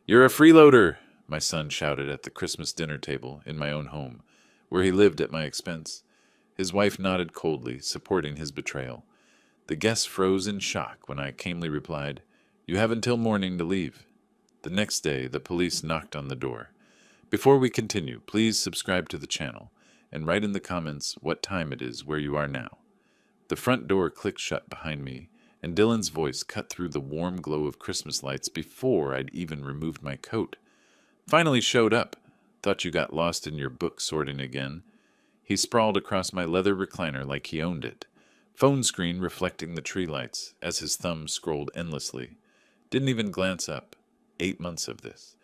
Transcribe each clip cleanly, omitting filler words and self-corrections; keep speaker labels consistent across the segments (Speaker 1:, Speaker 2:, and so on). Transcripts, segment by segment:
Speaker 1: "You're a freeloader!" my son shouted at the Christmas dinner table in my own home, where he lived at my expense. His wife nodded coldly, supporting his betrayal. The guests froze in shock when I calmly replied, "You have until morning to leave." The next day, the police knocked on the door. Before we continue, please subscribe to the channel and write in the comments what time it is where you are now. The front door clicked shut behind me, and Dylan's voice cut through the warm glow of Christmas lights before I'd even removed my coat. "Finally showed up. Thought you got lost in your book sorting again." He sprawled across my leather recliner like he owned it, phone screen reflecting the tree lights as his thumb scrolled endlessly. Didn't even glance up. 8 months of this.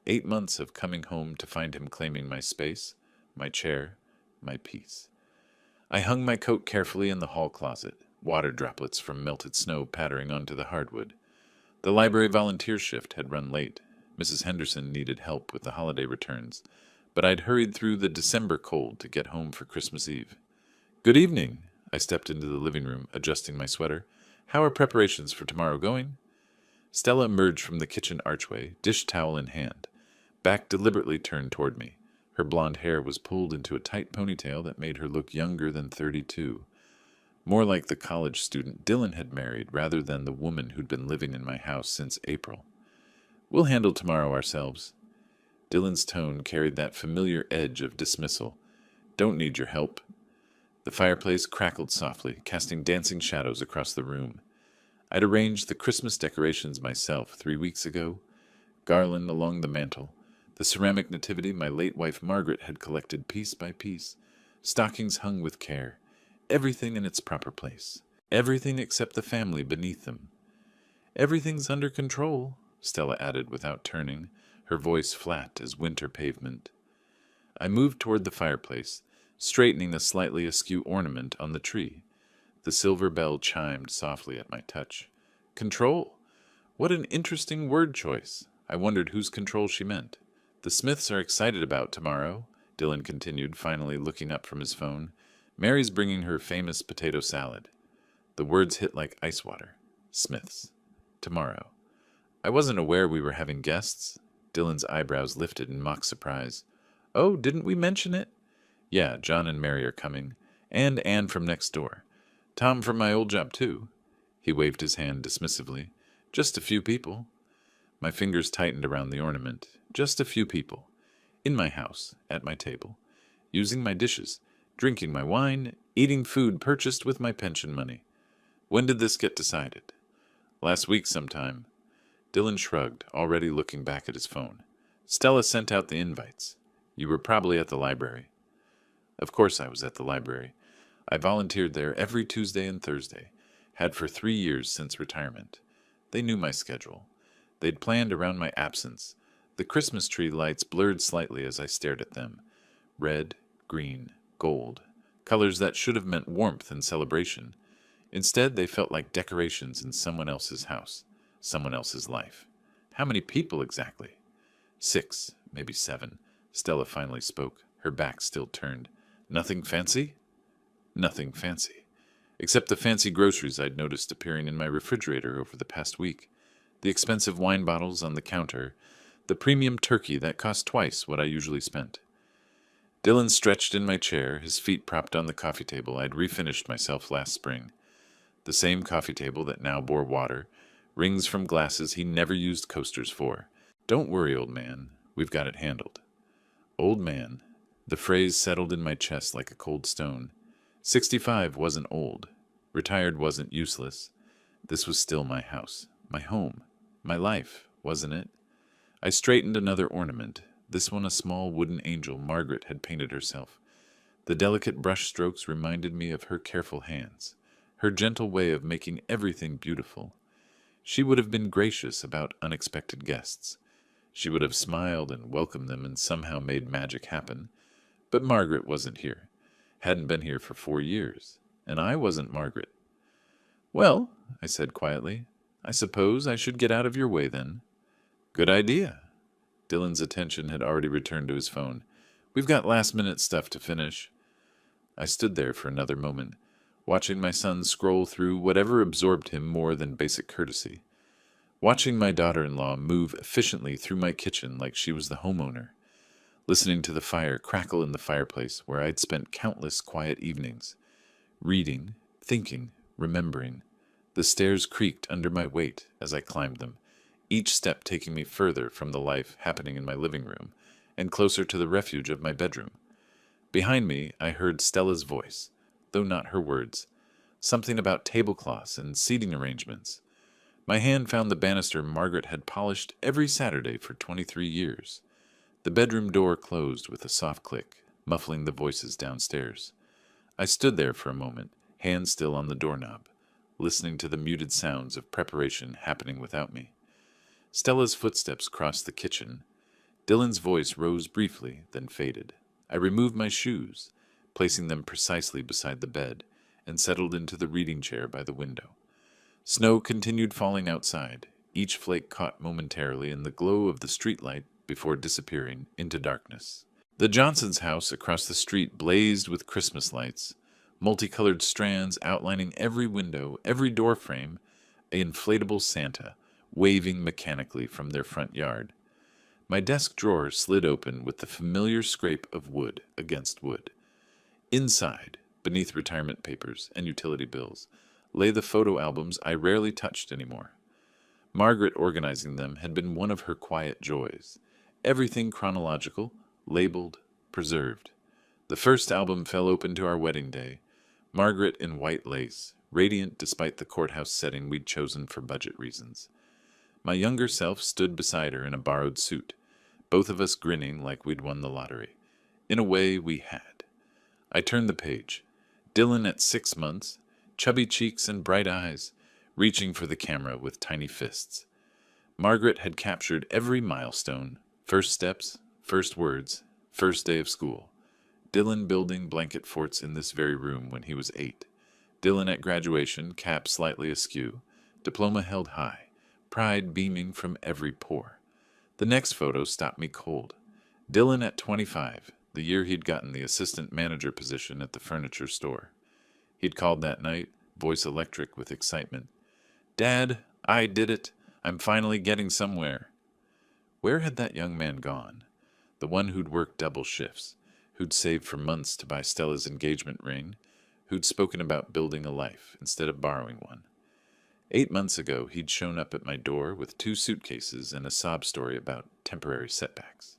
Speaker 1: 8 months of coming home to find him claiming my space, my chair, my peace. I hung my coat carefully in the hall closet, water droplets from melted snow pattering onto the hardwood. The library volunteer shift had run late. Mrs. Henderson needed help with the holiday returns, but I'd hurried through the December cold to get home for Christmas Eve. "Good evening." I stepped into the living room, adjusting my sweater. "How are preparations for tomorrow going?" Stella emerged from the kitchen archway, dish towel in hand, back deliberately turned toward me. Her blonde hair was pulled into a tight ponytail that made her look younger than 32. More like the college student Dylan had married rather than the woman who'd been living in my house since April. "We'll handle tomorrow ourselves." Dylan's tone carried that familiar edge of dismissal. "Don't need your help." The fireplace crackled softly, casting dancing shadows across the room. I'd arranged the Christmas decorations myself 3 weeks ago. Garland along the mantel, the ceramic nativity my late wife Margaret had collected piece by piece, stockings hung with care, everything in its proper place, everything except the family beneath them. "Everything's under control," Stella added without turning, her voice flat as winter pavement. I moved toward the fireplace, straightening a slightly askew ornament on the tree. The silver bell chimed softly at my touch. Control? What an interesting word choice. I wondered whose control she meant. "The Smiths are excited about tomorrow," Dylan continued, finally looking up from his phone. "Mary's bringing her famous potato salad." The words hit like ice water. Smiths. Tomorrow. I wasn't aware we were having guests. Dylan's eyebrows lifted in mock surprise. "Oh, didn't we mention it?" "Yeah, John and Mary are coming. And Anne from next door. Tom from my old job, too." He waved his hand dismissively. "Just a few people." My fingers tightened around the ornament. Just a few people. In my house, at my table. Using my dishes. Drinking my wine. Eating food purchased with my pension money. When did this get decided? "Last week sometime." Dylan shrugged, already looking back at his phone. "Stella sent out the invites. You were probably at the library." Of course I was at the library. I volunteered there every Tuesday and Thursday. Had for 3 years since retirement. They knew my schedule. They'd planned around my absence. The Christmas tree lights blurred slightly as I stared at them. Red, green, gold. Colors that should have meant warmth and celebration. Instead, they felt like decorations in someone else's house. Someone else's life. How many people exactly? 6, maybe 7. Stella finally spoke, her back still turned. "Nothing fancy?" "Nothing fancy. Except the fancy groceries I'd noticed appearing in my refrigerator over the past week. The expensive wine bottles on the counter. The premium turkey that cost twice what I usually spent." Dylan stretched in my chair, his feet propped on the coffee table I'd refinished myself last spring. The same coffee table that now bore water, rings from glasses he never used coasters for. "Don't worry, old man. We've got it handled." Old man. The phrase settled in my chest like a cold stone. 65 wasn't old. Retired wasn't useless. This was still my house, my home, my life, wasn't it? I straightened another ornament, this one a small wooden angel Margaret had painted herself. The delicate brush strokes reminded me of her careful hands, her gentle way of making everything beautiful. She would have been gracious about unexpected guests. She would have smiled and welcomed them and somehow made magic happen. But Margaret wasn't here. Hadn't been here for 4 years. And I wasn't Margaret. "Well," I said quietly, "I suppose I should get out of your way then." "Good idea." Dylan's attention had already returned to his phone. "We've got last-minute stuff to finish." I stood there for another moment, watching my son scroll through whatever absorbed him more than basic courtesy. watching my daughter-in-law move efficiently through my kitchen like she was the homeowner, listening to the fire crackle in the fireplace where I'd spent countless quiet evenings, reading, thinking, remembering. The stairs creaked under my weight as I climbed them, each step taking me further from the life happening in my living room and closer to the refuge of my bedroom. Behind me, I heard Stella's voice, though not her words, something about tablecloths and seating arrangements. My hand found the banister Margaret had polished every Saturday for 23 years. The bedroom door closed with a soft click, muffling the voices downstairs. I stood there for a moment, hand still on the doorknob, listening to the muted sounds of preparation happening without me. Stella's footsteps crossed the kitchen. Dylan's voice rose briefly, then faded. I removed my shoes, placing them precisely beside the bed, and settled into the reading chair by the window. Snow continued falling outside, each flake caught momentarily in the glow of the streetlight before disappearing into darkness. The Johnsons' house across the street blazed with Christmas lights, multicolored strands outlining every window, every door frame, an inflatable Santa waving mechanically from their front yard. My desk drawer slid open with the familiar scrape of wood against wood. Inside, beneath retirement papers and utility bills, lay the photo albums I rarely touched anymore. Margaret organizing them had been one of her quiet joys. Everything chronological, labeled, preserved. The first album fell open to our wedding day. Margaret in white lace, radiant despite the courthouse setting we'd chosen for budget reasons. My younger self stood beside her in a borrowed suit, both of us grinning like we'd won the lottery. In a way, we had. I turned the page. Dylan at 6 months, chubby cheeks and bright eyes, reaching for the camera with tiny fists. Margaret had captured every milestone, first steps, first words, first day of school. Dylan building blanket forts in this very room when he was 8. Dylan at graduation, cap slightly askew, diploma held high, pride beaming from every pore. The next photo stopped me cold. Dylan at 25, the year he'd gotten the assistant manager position at the furniture store. He'd called that night, voice electric with excitement. "Dad, I did it. I'm finally getting somewhere." Where had that young man gone? The one who'd worked double shifts, who'd saved for months to buy Stella's engagement ring, who'd spoken about building a life instead of borrowing one. 8 months ago, he'd shown up at my door with 2 suitcases and a sob story about temporary setbacks.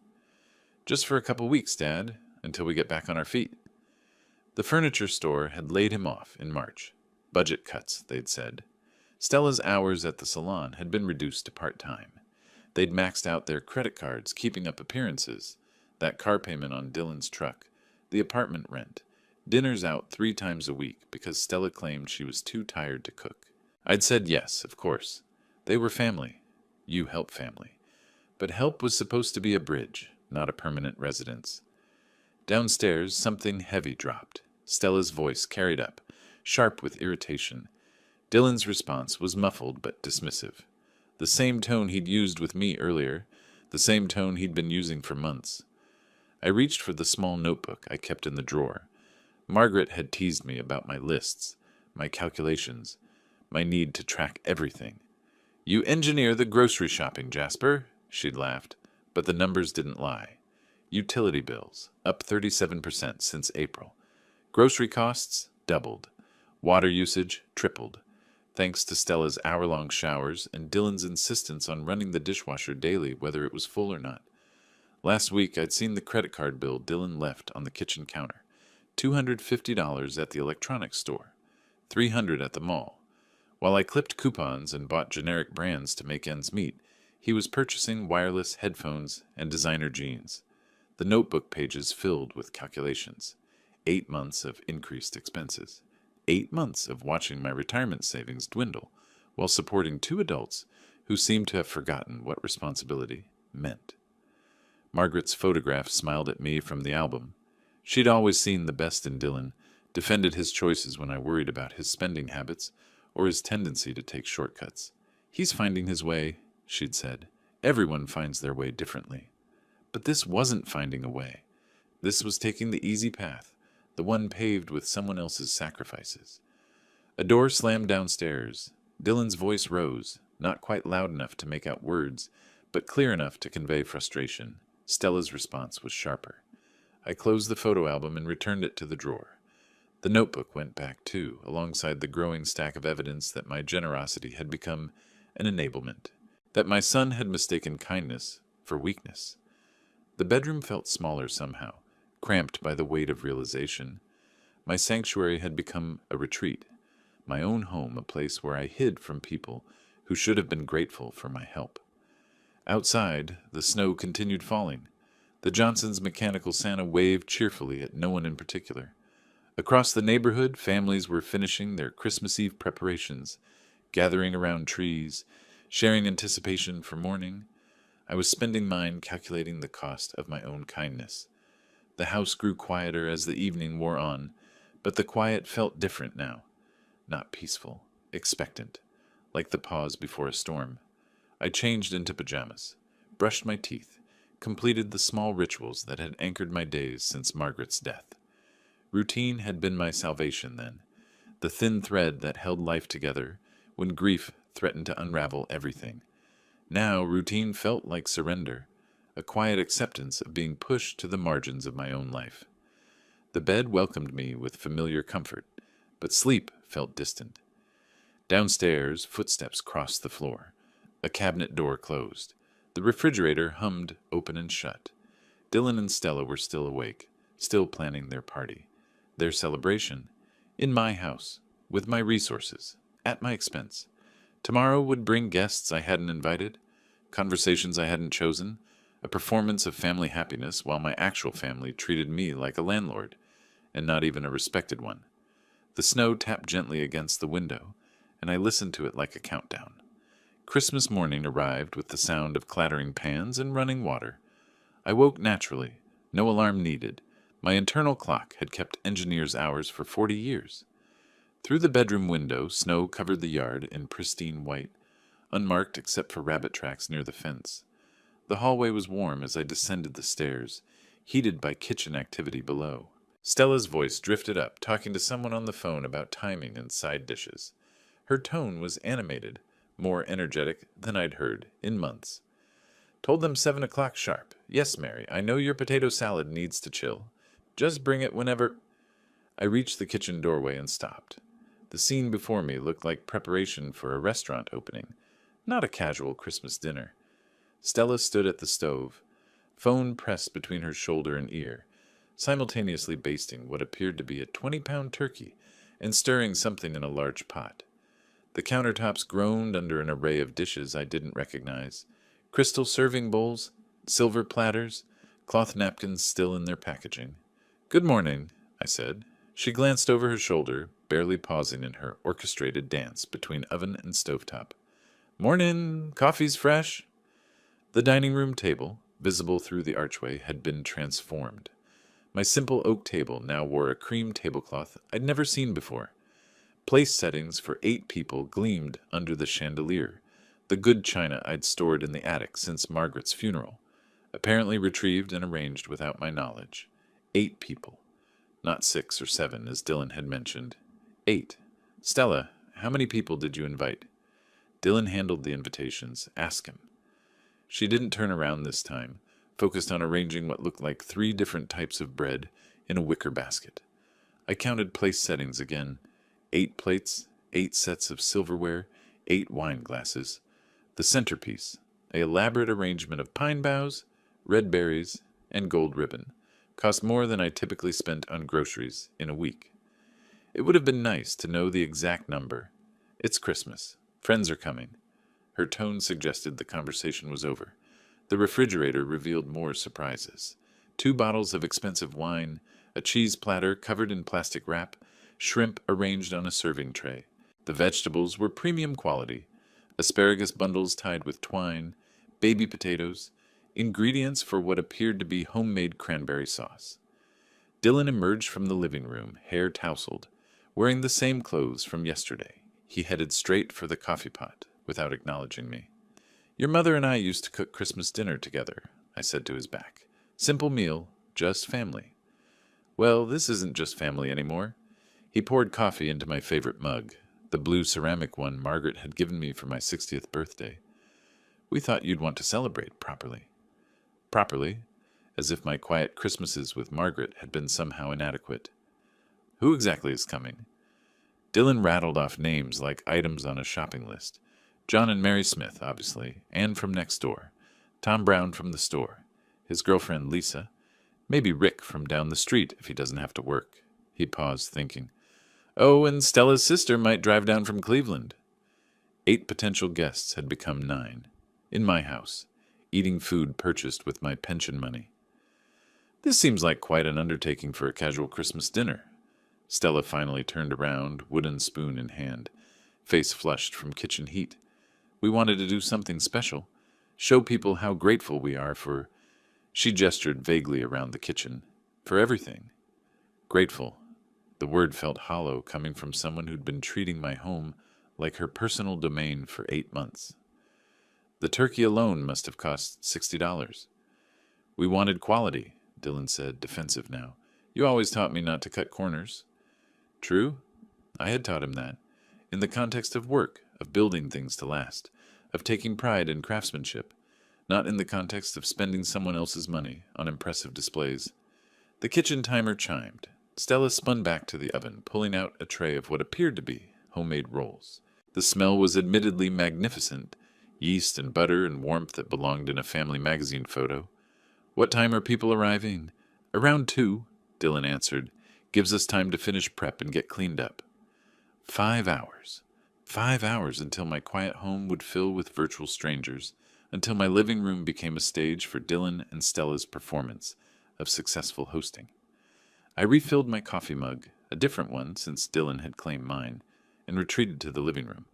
Speaker 1: "Just for a couple weeks, Dad, until we get back on our feet." The furniture store had laid him off in March. Budget cuts, they'd said. Stella's hours at the salon had been reduced to part-time. They'd maxed out their credit cards, keeping up appearances, that car payment on Dylan's truck, the apartment rent, dinners out 3 times a week because Stella claimed she was too tired to cook. I'd said yes, of course. They were family. You help family. But help was supposed to be a bridge, not a permanent residence. Downstairs, something heavy dropped. Stella's voice carried up, sharp with irritation. Dylan's response was muffled but dismissive. The same tone he'd used with me earlier, the same tone he'd been using for months. I reached for the small notebook I kept in the drawer. Margaret had teased me about my lists, my calculations, my need to track everything. "You engineer the grocery shopping, Jasper," she'd laughed, but the numbers didn't lie. Utility bills, up 37% since April. Grocery costs, doubled. Water usage, tripled. Thanks to Stella's hour-long showers and Dylan's insistence on running the dishwasher daily whether it was full or not. Last week, I'd seen the credit card bill Dylan left on the kitchen counter. $250 at the electronics store. $300 at the mall. While I clipped coupons and bought generic brands to make ends meet, he was purchasing wireless headphones and designer jeans. The notebook pages filled with calculations. 8 months of increased expenses. 8 months of watching my retirement savings dwindle while supporting 2 adults who seemed to have forgotten what responsibility meant. Margaret's photograph smiled at me from the album. She'd always seen the best in Dylan, defended his choices when I worried about his spending habits or his tendency to take shortcuts. "He's finding his way," she'd said. "Everyone finds their way differently." But this wasn't finding a way. This was taking the easy path, the one paved with someone else's sacrifices. A door slammed downstairs. Dylan's voice rose, not quite loud enough to make out words, but clear enough to convey frustration. Stella's response was sharper. I closed the photo album and returned it to the drawer. The notebook went back too, alongside the growing stack of evidence that my generosity had become an enablement, that my son had mistaken kindness for weakness. The bedroom felt smaller somehow, cramped by the weight of realization. My sanctuary had become a retreat, my own home, a place where I hid from people who should have been grateful for my help. Outside, the snow continued falling. The Johnsons' mechanical Santa waved cheerfully at no one in particular. Across the neighborhood, families were finishing their Christmas Eve preparations, gathering around trees, sharing anticipation for morning. I was spending mine calculating the cost of my own kindness. The house grew quieter as the evening wore on, but the quiet felt different now. Not peaceful, expectant, like the pause before a storm. I changed into pajamas, brushed my teeth, completed the small rituals that had anchored my days since Margaret's death. Routine had been my salvation then, the thin thread that held life together when grief threatened to unravel everything. Now routine felt like surrender, a quiet acceptance of being pushed to the margins of my own life. The bed welcomed me with familiar comfort, but sleep felt distant. Downstairs, footsteps crossed the floor. A cabinet door closed. The refrigerator hummed open and shut. Dylan and Stella were still awake, still planning their party. Their celebration, in my house, with my resources, at my expense. Tomorrow would bring guests I hadn't invited, conversations I hadn't chosen, a performance of family happiness while my actual family treated me like a landlord, and not even a respected one. The snow tapped gently against the window, and I listened to it like a countdown. Christmas morning arrived with the sound of clattering pans and running water. I woke naturally, no alarm needed. My internal clock had kept engineer's hours for 40 years. Through the bedroom window, snow covered the yard in pristine white, unmarked except for rabbit tracks near the fence. The hallway was warm as I descended the stairs, heated by kitchen activity below. Stella's voice drifted up, talking to someone on the phone about timing and side dishes. Her tone was animated, more energetic than I'd heard in months. Told them 7 o'clock sharp. Yes, Mary, I know your potato salad needs to chill. Just bring it whenever... I reached the kitchen doorway and stopped. The scene before me looked like preparation for a restaurant opening, not a casual Christmas dinner. Stella stood at the stove, phone pressed between her shoulder and ear, simultaneously basting what appeared to be a 20-pound turkey and stirring something in a large pot. The countertops groaned under an array of dishes I didn't recognize, crystal serving bowls, silver platters, cloth napkins still in their packaging. "Good morning," I said. She glanced over her shoulder, barely pausing in her orchestrated dance between oven and stovetop. "Morning, coffee's fresh." The dining room table, visible through the archway, had been transformed. My simple oak table now wore a cream tablecloth I'd never seen before. Place settings for 8 people gleamed under the chandelier, the good china I'd stored in the attic since Margaret's funeral, apparently retrieved and arranged without my knowledge. 8 people. Not 6 or 7, as Dylan had mentioned. 8. "Stella, how many people did you invite?" Dylan handled the invitations. "Ask him." She didn't turn around this time, focused on arranging what looked like 3 different types of bread in a wicker basket. I counted place settings again. 8 plates, 8 sets of silverware, 8 wine glasses. The centerpiece, an elaborate arrangement of pine boughs, red berries, and gold ribbon, cost more than I typically spent on groceries in a week. It would have been nice to know the exact number. It's Christmas. Friends are coming. Her tone suggested the conversation was over. The refrigerator revealed more surprises. 2 bottles of expensive wine, a cheese platter covered in plastic wrap, shrimp arranged on a serving tray. The vegetables were premium quality. Asparagus bundles tied with twine, baby potatoes, ingredients for what appeared to be homemade cranberry sauce. Dylan emerged from the living room, hair tousled, wearing the same clothes from yesterday. He headed straight for the coffee pot, without acknowledging me. "Your mother and I used to cook Christmas dinner together," I said to his back. "Simple meal, just family." "Well, this isn't just family anymore." He poured coffee into my favorite mug. The blue ceramic one Margaret had given me for my 60th birthday. We thought you'd want to celebrate properly. Properly, as if my quiet Christmases with Margaret had been somehow inadequate. Who exactly is coming? Dylan rattled off names like items on a shopping list. John and Mary Smith, obviously, Anne from next door, Tom Brown from the store, his girlfriend Lisa, maybe Rick from down the street if he doesn't have to work. He paused, thinking. Oh, and Stella's sister might drive down from Cleveland. 8 potential guests had become 9. In my house, eating food purchased with my pension money. This seems like quite an undertaking for a casual Christmas dinner. Stella finally turned around, wooden spoon in hand, face flushed from kitchen heat. We wanted to do something special, show people how grateful we are for... She gestured vaguely around the kitchen. For everything. Grateful. The word felt hollow, coming from someone who'd been treating my home like her personal domain for 8 months. The turkey alone must have cost $60. We wanted quality, Dylan said, defensive now. You always taught me not to cut corners. True. I had taught him that. In the context of work, of building things to last, of taking pride in craftsmanship, not in the context of spending someone else's money on impressive displays. The kitchen timer chimed. Stella spun back to the oven, pulling out a tray of what appeared to be homemade rolls. The smell was admittedly magnificent, yeast and butter and warmth that belonged in a family magazine photo. What time are people arriving? Around 2, Dylan answered. Gives us time to finish prep and get cleaned up. 5 hours. 5 hours until my quiet home would fill with virtual strangers, until my living room became a stage for Dylan and Stella's performance of successful hosting. I refilled my coffee mug, a different one since Dylan had claimed mine, and retreated to the living room.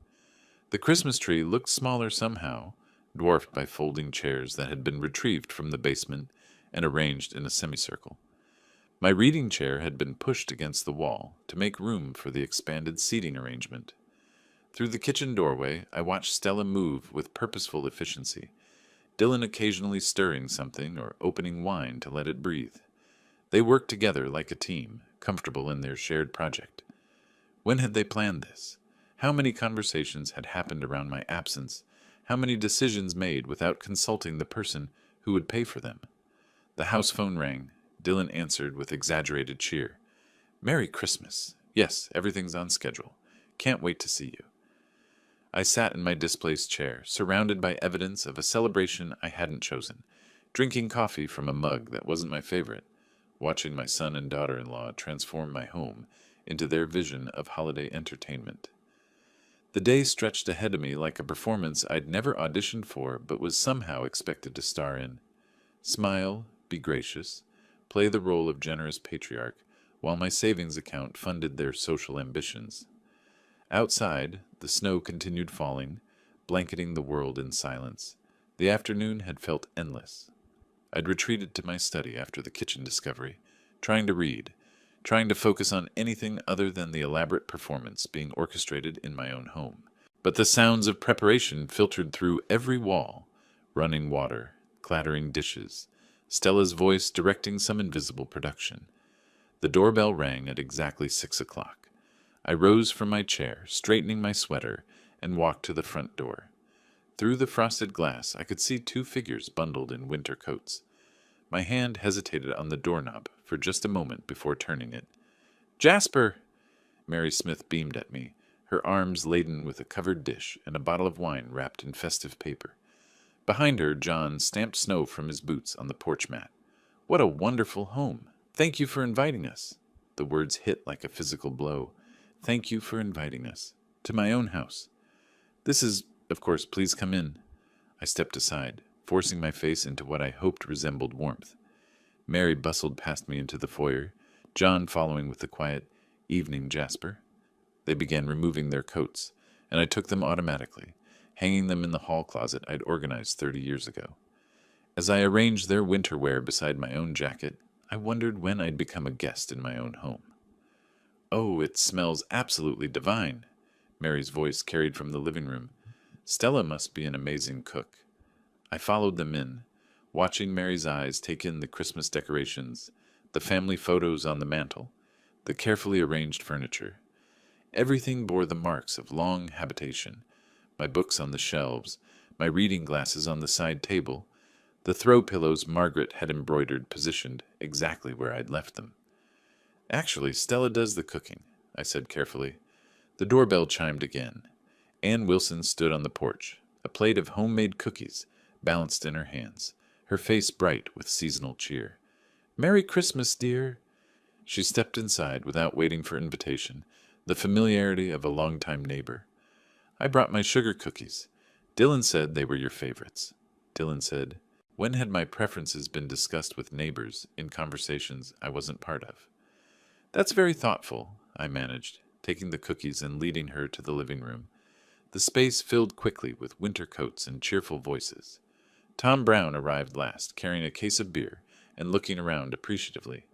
Speaker 1: The Christmas tree looked smaller somehow, dwarfed by folding chairs that had been retrieved from the basement and arranged in a semicircle. My reading chair had been pushed against the wall to make room for the expanded seating arrangement. Through the kitchen doorway, I watched Stella move with purposeful efficiency, Dylan occasionally stirring something or opening wine to let it breathe. They worked together like a team, comfortable in their shared project. When had they planned this? How many conversations had happened around my absence? How many decisions made without consulting the person who would pay for them? The house phone rang. Dylan answered with exaggerated cheer. Merry Christmas. Yes, everything's on schedule. Can't wait to see you. I sat in my displaced chair, surrounded by evidence of a celebration I hadn't chosen, drinking coffee from a mug that wasn't my favorite, watching my son and daughter-in-law transform my home into their vision of holiday entertainment. The day stretched ahead of me like a performance I'd never auditioned for but was somehow expected to star in. Smile, be gracious, play the role of generous patriarch, while my savings account funded their social ambitions. Outside, the snow continued falling, blanketing the world in silence. The afternoon had felt endless. I'd retreated to my study after the kitchen discovery, trying to read, trying to focus on anything other than the elaborate performance being orchestrated in my own home. But the sounds of preparation filtered through every wall, running water, clattering dishes, Stella's voice directing some invisible production. The doorbell rang at exactly 6 o'clock. I rose from my chair, straightening my sweater, and walked to the front door. Through the frosted glass, I could see 2 figures bundled in winter coats. My hand hesitated on the doorknob for just a moment before turning it. Jasper! Mary Smith beamed at me, her arms laden with a covered dish and a bottle of wine wrapped in festive paper. Behind her, John stamped snow from his boots on the porch mat. What a wonderful home! Thank you for inviting us. The words hit like a physical blow. Thank you for inviting us. To my own house. This is, of course, please come in. I stepped aside, forcing my face into what I hoped resembled warmth. Mary bustled past me into the foyer, John following with the quiet, Evening, Jasper. They began removing their coats, and I took them automatically, hanging them in the hall closet I'd organized 30 years ago. As I arranged their winter wear beside my own jacket, I wondered when I'd become a guest in my own home. Oh, it smells absolutely divine, Mary's voice carried from the living room. Stella must be an amazing cook. I followed them in, watching Mary's eyes take in the Christmas decorations, the family photos on the mantel, the carefully arranged furniture. Everything bore the marks of long habitation. My books on the shelves, my reading glasses on the side table, the throw pillows Margaret had embroidered positioned exactly where I'd left them. Actually, Stella does the cooking, I said carefully. The doorbell chimed again. Ann Wilson stood on the porch, a plate of homemade cookies balanced in her hands, her face bright with seasonal cheer. "Merry Christmas, dear." She stepped inside without waiting for invitation, the familiarity of a longtime neighbor. "I brought my sugar cookies. Dylan said they were your favorites." Dylan said, "When had my preferences been discussed with neighbors in conversations I wasn't part of?" "That's very thoughtful," I managed, taking the cookies and leading her to the living room. The space filled quickly with winter coats and cheerful voices. Tom Brown arrived last, carrying a case of beer and looking around appreciatively.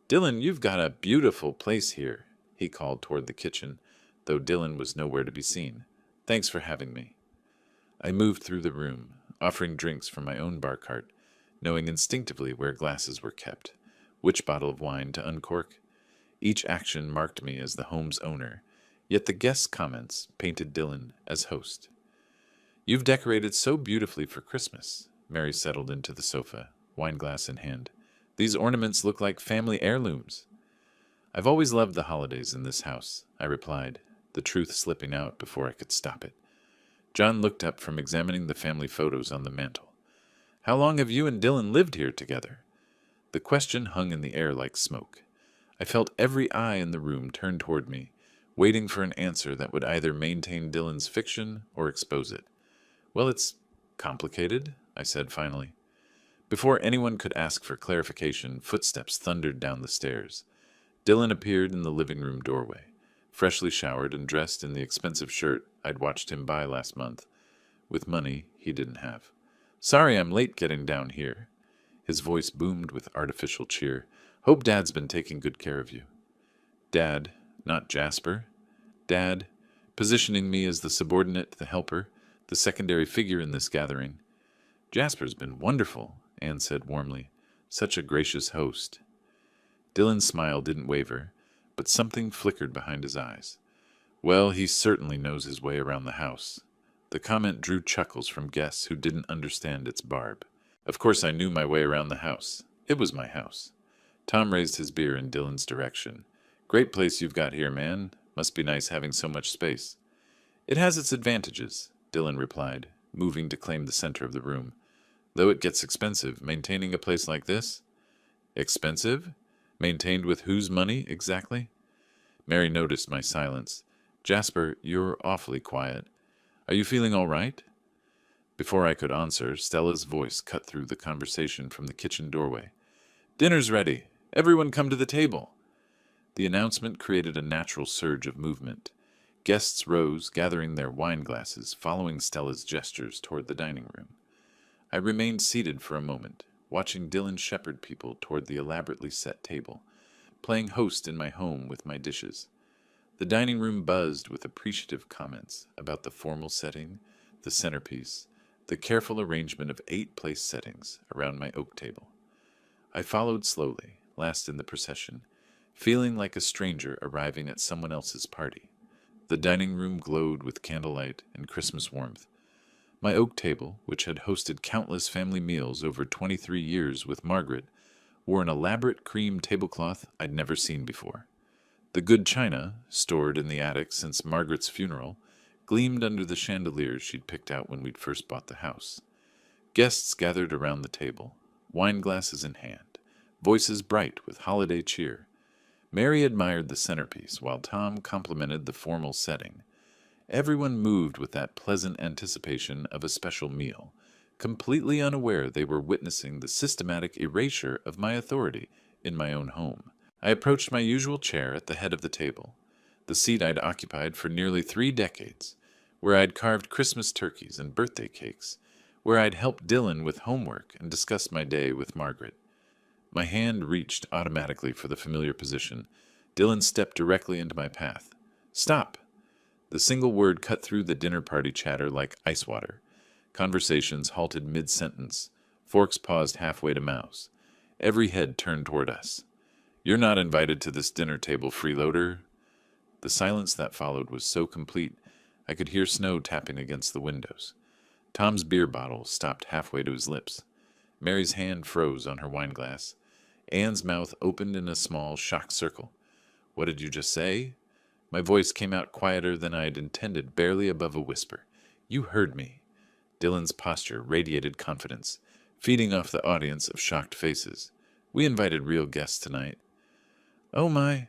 Speaker 1: "Dylan, you've got a beautiful place here," he called toward the kitchen, though Dylan was nowhere to be seen. "Thanks for having me." I moved through the room, offering drinks from my own bar cart, knowing instinctively where glasses were kept, which bottle of wine to uncork. Each action marked me as the home's owner, yet the guests' comments painted Dylan as host. "You've decorated so beautifully for Christmas." Mary settled into the sofa, wineglass in hand. "These ornaments look like family heirlooms." "I've always loved the holidays in this house," I replied, the truth slipping out before I could stop it. John looked up from examining the family photos on the mantel. "How long have you and Dylan lived here together?" The question hung in the air like smoke. I felt every eye in the room turn toward me, waiting for an answer that would either maintain Dylan's fiction or expose it. "Well, it's complicated," I said finally. Before anyone could ask for clarification, footsteps thundered down the stairs. Dylan appeared in the living room doorway, freshly showered and dressed in the expensive shirt I'd watched him buy last month, with money he didn't have. "Sorry I'm late getting down here." His voice boomed with artificial cheer. "Hope Dad's been taking good care of you." Dad, not Jasper. Dad, positioning me as the subordinate, the helper, the secondary figure in this gathering. "Jasper's been wonderful," Anne said warmly. "Such a gracious host." Dylan's smile didn't waver, but something flickered behind his eyes. "Well, he certainly knows his way around the house." The comment drew chuckles from guests who didn't understand its barb. Of course I knew my way around the house. It was my house. Tom raised his beer in Dylan's direction. "Great place you've got here, man. Must be nice having so much space." "It has its advantages," Dylan replied, moving to claim the center of the room. "Though it gets expensive, maintaining a place like this." "Expensive? Maintained with whose money, exactly?" Mary noticed my silence. "Jasper, you're awfully quiet. Are you feeling all right?" Before I could answer, Stella's voice cut through the conversation from the kitchen doorway. "Dinner's ready. Everyone come to the table." The announcement created a natural surge of movement. Guests rose, gathering their wine glasses, following Stella's gestures toward the dining room. I remained seated for a moment, watching Dylan shepherd people toward the elaborately set table, playing host in my home with my dishes. The dining room buzzed with appreciative comments about the formal setting, the centerpiece, the careful arrangement of 8 place settings around my oak table. I followed slowly, last in the procession, feeling like a stranger arriving at someone else's party. The dining room glowed with candlelight and Christmas warmth. My oak table, which had hosted countless family meals over 23 years with Margaret, wore an elaborate cream tablecloth I'd never seen before. The good china, stored in the attic since Margaret's funeral, gleamed under the chandeliers she'd picked out when we'd first bought the house. Guests gathered around the table, wine glasses in hand, voices bright with holiday cheer. Mary admired the centerpiece, while Tom complimented the formal setting. Everyone moved with that pleasant anticipation of a special meal, completely unaware they were witnessing the systematic erasure of my authority in my own home. I approached my usual chair at the head of the table, the seat I'd occupied for nearly 3 decades, where I'd carved Christmas turkeys and birthday cakes, where I'd helped Dylan with homework and discussed my day with Margaret. My hand reached automatically for the familiar position. Dylan stepped directly into my path. "Stop!" The single word cut through the dinner party chatter like ice water. Conversations halted mid-sentence. Forks paused halfway to mouths. Every head turned toward us. "You're not invited to this dinner table, freeloader." The silence that followed was so complete, I could hear snow tapping against the windows. Tom's beer bottle stopped halfway to his lips. Mary's hand froze on her wineglass. Anne's mouth opened in a small, shocked circle. "What did you just say?" My voice came out quieter than I had intended, barely above a whisper. "You heard me." Dylan's posture radiated confidence, feeding off the audience of shocked faces. "We invited real guests tonight." "Oh my."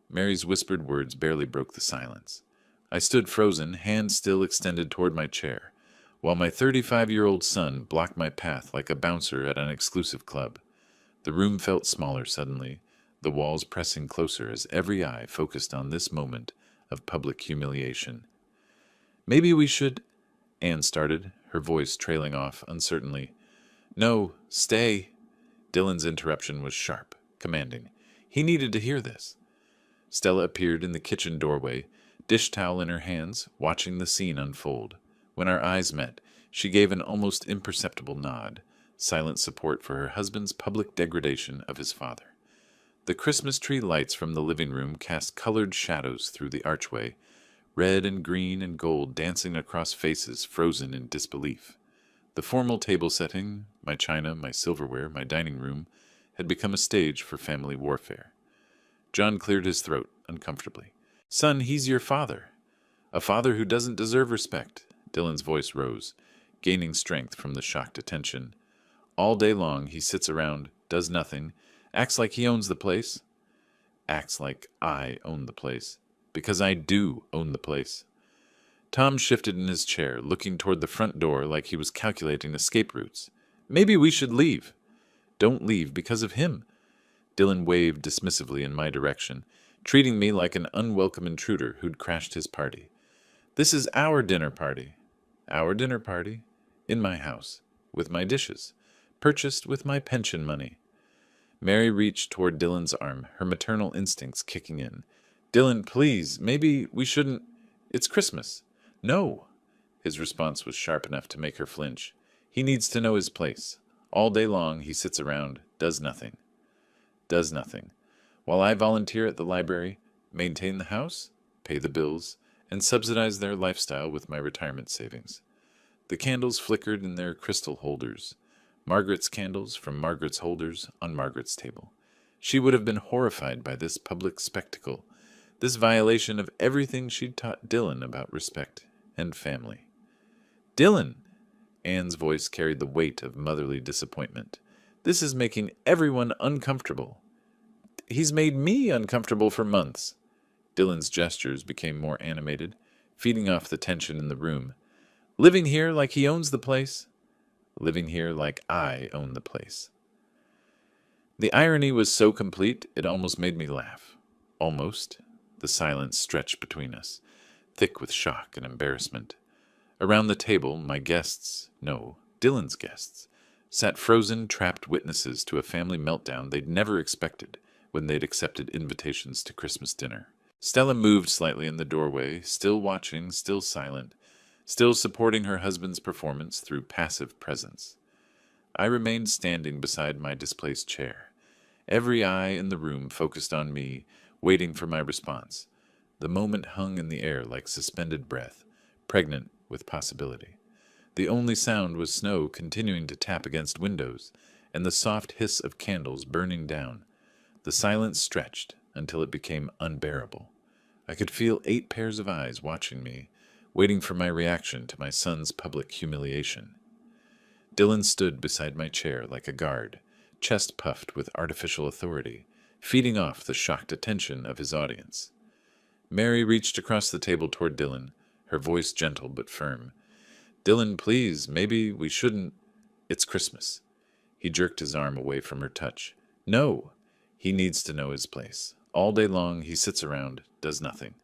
Speaker 1: Mary's whispered words barely broke the silence. I stood frozen, hand still extended toward my chair, while my 35-year-old son blocked my path like a bouncer at an exclusive club. The room felt smaller suddenly, the walls pressing closer as every eye focused on this moment of public humiliation. "Maybe we should—" Anne started, her voice trailing off uncertainly. "No, stay." Dylan's interruption was sharp, commanding. He needed to hear this. Stella appeared in the kitchen doorway, dish towel in her hands, watching the scene unfold. When our eyes met, she gave an almost imperceptible nod, silent support for her husband's public degradation of his father. The Christmas tree lights from the living room cast colored shadows through the archway, red and green and gold dancing across faces frozen in disbelief. The formal table setting, my china, my silverware, my dining room, had become a stage for family warfare. John cleared his throat uncomfortably. "Son, he's your father. A father who doesn't deserve respect." Dylan's voice rose, gaining strength from the shocked attention. "All day long he sits around, does nothing, acts like he owns the place." "Acts like I own the place. Because I do own the place." Tom shifted in his chair, looking toward the front door like he was calculating escape routes. "Maybe we should leave." "Don't leave because of him." Dylan waved dismissively in my direction, treating me like an unwelcome intruder who'd crashed his party. "This is our dinner party." "Our dinner party? In my house. With my dishes. Purchased with my pension money." Mary reached toward Dylan's arm, her maternal instincts kicking in. "Dylan, please, maybe we shouldn't. It's Christmas." "No." His response was sharp enough to make her flinch. "He needs to know his place. All day long he sits around, does nothing." Does nothing. While I volunteer at the library, maintain the house, pay the bills, and subsidize their lifestyle with my retirement savings. The candles flickered in their crystal holders. Margaret's candles from Margaret's holders on Margaret's table. She would have been horrified by this public spectacle, this violation of everything she'd taught Dylan about respect and family. "Dylan!" Anne's voice carried the weight of motherly disappointment. "This is making everyone uncomfortable." "He's made me uncomfortable for months." Dylan's gestures became more animated, feeding off the tension in the room. "Living here like he owns the place." "Living here like I own the place." The irony was so complete it almost made me laugh. Almost. The silence stretched between us, thick with shock and embarrassment. Around the table, my guests, no, Dylan's guests, sat frozen, trapped witnesses to a family meltdown they'd never expected when they'd accepted invitations to Christmas dinner. Stella moved slightly in the doorway, still watching, still silent, still supporting her husband's performance through passive presence. I remained standing beside my displaced chair, every eye in the room focused on me, waiting for my response. The moment hung in the air like suspended breath, pregnant with possibility. The only sound was snow continuing to tap against windows, and the soft hiss of candles burning down. The silence stretched until it became unbearable. I could feel 8 pairs of eyes watching me, waiting for my reaction to my son's public humiliation. Dylan stood beside my chair like a guard, chest puffed with artificial authority, feeding off the shocked attention of his audience. Mary reached across the table toward Dylan, her voice gentle but firm. "Dylan, please, maybe we shouldn't. It's Christmas." He jerked his arm away from her touch. "No. He needs to know his place. All day long he sits around, does nothing."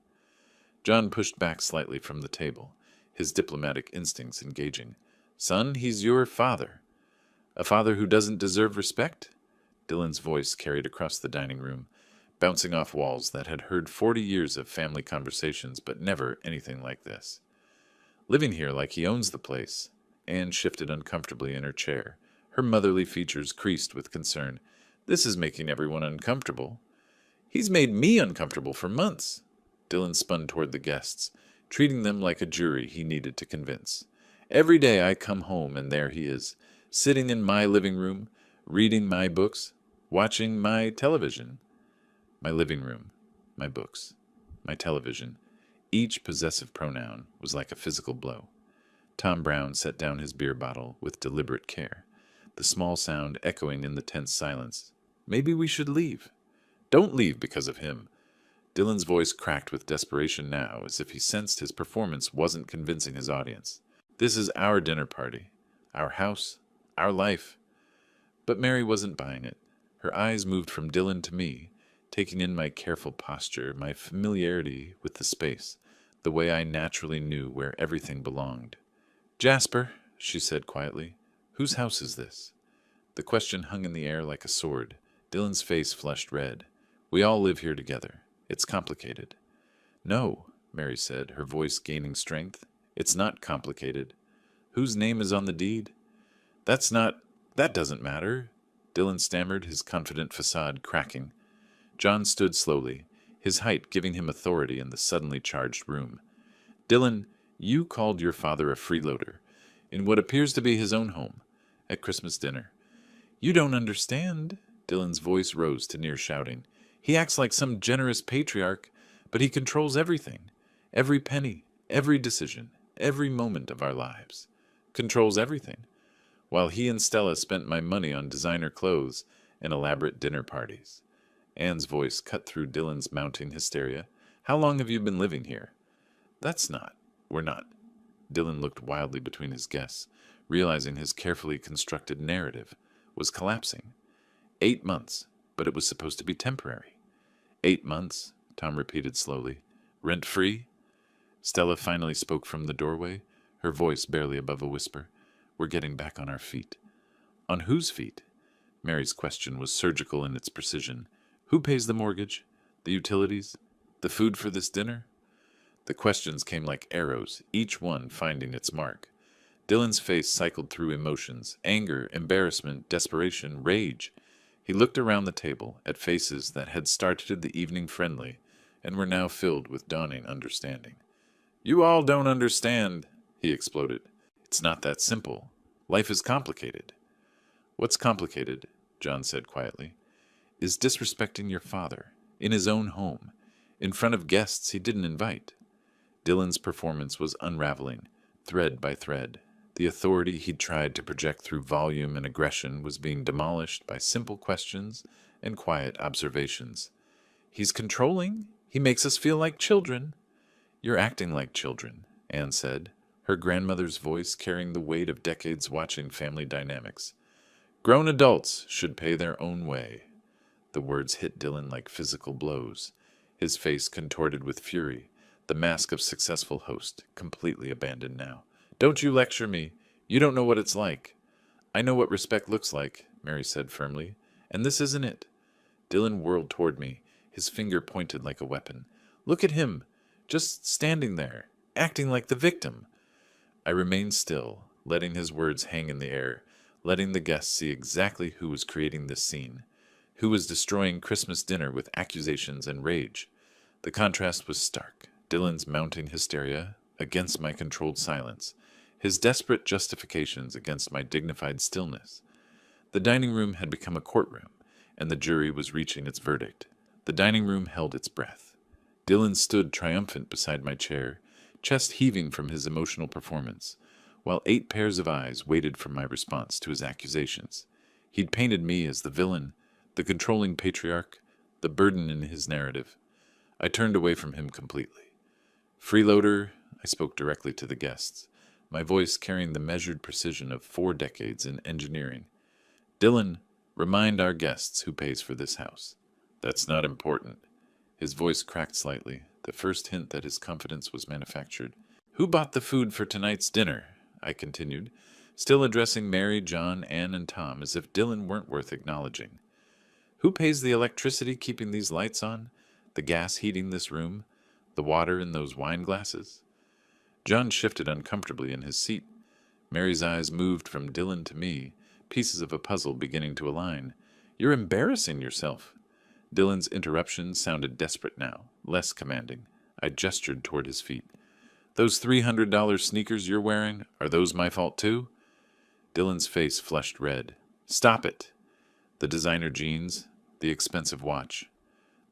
Speaker 1: John pushed back slightly from the table, his diplomatic instincts engaging. "Son, he's your father." "A father who doesn't deserve respect?" Dylan's voice carried across the dining room, bouncing off walls that had heard 40 years of family conversations, but never anything like this. "Living here like he owns the place." Anne shifted uncomfortably in her chair, her motherly features creased with concern. "This is making everyone uncomfortable." "He's made me uncomfortable for months." Dylan spun toward the guests, treating them like a jury he needed to convince. Every day I come home and there he is, sitting in my living room, reading my books, watching my television. My living room, my books, my television. Each possessive pronoun was like a physical blow. Tom Brown set down his beer bottle with deliberate care, the small sound echoing in the tense silence. Maybe we should leave. Don't leave because of him. Dylan's voice cracked with desperation now, as if he sensed his performance wasn't convincing his audience. This is our dinner party, our house, our life. But Mary wasn't buying it. Her eyes moved from Dylan to me, taking in my careful posture, my familiarity with the space, the way I naturally knew where everything belonged. Jasper, she said quietly, whose house is this? The question hung in the air like a sword. Dylan's face flushed red. We all live here together. It's complicated. No, Mary said, her voice gaining strength. It's not complicated. Whose name is on the deed? That doesn't matter, Dylan stammered, his confident facade cracking. John stood slowly, his height giving him authority in the suddenly charged room. Dylan, you called your father a freeloader, in what appears to be his own home, at Christmas dinner. You don't understand. Dylan's voice rose to near shouting. He acts like some generous patriarch, but he controls everything. Every penny, every decision, every moment of our lives. Controls everything. While he and Stella spent my money on designer clothes and elaborate dinner parties. Anne's voice cut through Dylan's mounting hysteria. How long have you been living here? We're not. Dylan looked wildly between his guests, realizing his carefully constructed narrative was collapsing. 8 months, but it was supposed to be temporary. 8 months, Tom repeated slowly. Rent-free? Stella finally spoke from the doorway, her voice barely above a whisper. We're getting back on our feet. On whose feet? Mary's question was surgical in its precision. Who pays the mortgage? The utilities? The food for this dinner? The questions came like arrows, each one finding its mark. Dylan's face cycled through emotions, anger, embarrassment, desperation, rage. He looked around the table at faces that had started the evening friendly and were now filled with dawning understanding. You all don't understand, he exploded. It's not that simple. Life is complicated. What's complicated, John said quietly, is disrespecting your father, in his own home, in front of guests he didn't invite. Dylan's performance was unraveling, thread by thread. The authority he'd tried to project through volume and aggression was being demolished by simple questions and quiet observations. He's controlling. He makes us feel like children. You're acting like children, Anne said, her grandmother's voice carrying the weight of decades watching family dynamics. Grown adults should pay their own way. The words hit Dylan like physical blows, his face contorted with fury, the mask of successful host completely abandoned now. Don't you lecture me. You don't know what it's like. I know what respect looks like, Mary said firmly, and this isn't it. Dylan whirled toward me, his finger pointed like a weapon. Look at him, just standing there, acting like the victim. I remained still, letting his words hang in the air, letting the guests see exactly who was creating this scene, who was destroying Christmas dinner with accusations and rage. The contrast was stark. Dylan's mounting hysteria against my controlled silence, his desperate justifications against my dignified stillness. The dining room had become a courtroom, and the jury was reaching its verdict. The dining room held its breath. Dylan stood triumphant beside my chair, chest heaving from his emotional performance, while 8 pairs of eyes waited for my response to his accusations. He'd painted me as the villain, the controlling patriarch, the burden in his narrative. I turned away from him completely. Freeloader, I spoke directly to the guests, my voice carrying the measured precision of 4 decades in engineering. Dylan, remind our guests who pays for this house. That's not important. His voice cracked slightly, the first hint that his confidence was manufactured. Who bought the food for tonight's dinner? I continued, still addressing Mary, John, Anne, and Tom as if Dylan weren't worth acknowledging. Who pays the electricity keeping these lights on? The gas heating this room? The water in those wine glasses? John shifted uncomfortably in his seat. Mary's eyes moved from Dylan to me, pieces of a puzzle beginning to align. You're embarrassing yourself. Dylan's interruption sounded desperate now, less commanding. I gestured toward his feet. Those $300 sneakers you're wearing, are those my fault too? Dylan's face flushed red. Stop it! The designer jeans, the expensive watch.